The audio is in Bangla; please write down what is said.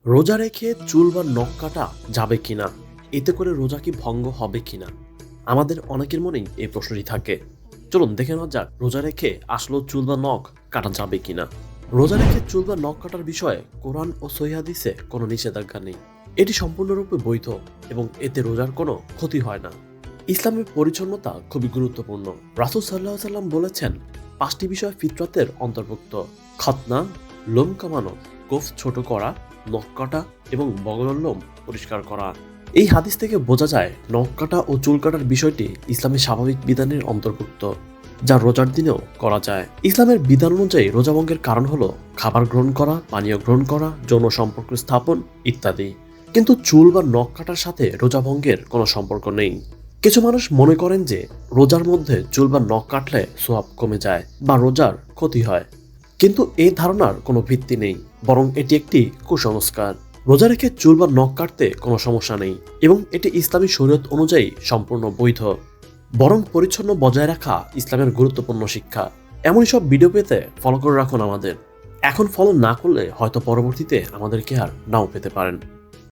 রোজা রেখে চুল বা নখ কাটা যাবে কিনা, এতে করে রোজা কি ভঙ্গ হবে কিনা, আমাদের অনেকের মনেই এই প্রশ্নটি থাকে। চলুন দেখে নেওয়া যাক রোজা রেখে আসলেও চুল বা নখ কাটা যাবে কিনা। রোজা রেখে চুল বা নখ কাটার বিষয়ে কোরআন ও সহিহ হাদিসে কোনো নিষেধাজ্ঞা নেই। এটি সম্পূর্ণরূপে বৈধ এবং এতে রোজার কোনো ক্ষতি হয় না। ইসলামের পরিচ্ছন্নতা খুবই গুরুত্বপূর্ণ। রাসূল সাল্লাল্লাহু আলাইহি ওয়াসাল্লাম বলেছেন, 5টি বিষয় ফিতরাতের অন্তর্ভুক্ত: খতনা, লোম কামানো, গোঁফ ছোট করা, নখ কাটা এবং বগলের লোম পরিষ্কার করা। এই হাদিস থেকে বোঝা যায় নখ কাটা ও চুল কাটার বিষয়টি ইসলামের স্বাভাবিক বিধানের অন্তর্ভুক্ত, যা রোজার দিনেও করা যায়। ইসলামের বিধান অনুযায়ী রোজা ভঙ্গের কারণ হলো খাবার গ্রহণ করা, পানীয় গ্রহণ করা, যৌন সম্পর্ক স্থাপন ইত্যাদি। কিন্তু চুল বা নখ কাটার সাথে রোজা ভঙ্গের কোনো সম্পর্ক নেই। কিছু মানুষ মনে করেন যে রোজার মধ্যে চুল বা নখ কাটলে সোয়াব কমে যায় বা রোজার ক্ষতি হয়, কিন্তু এই ধারণার কোনো ভিত্তি নেই, বরং এটি একটি কুসংস্কার। রোজা রেখে চুল বা নখ কাটতে কোনো সমস্যা নেই এবং এটি ইসলামী শরীয়ত অনুযায়ী সম্পূর্ণ বৈধ। বরং পরিচ্ছন্ন বজায় রাখা ইসলামের গুরুত্বপূর্ণ শিক্ষা। এমনই সব ভিডিও পেতে ফলো করে রাখুন আমাদের। এখন ফলো না করলে হয়তো পরবর্তীতে আমাদেরকে আর নাও পেতে পারেন।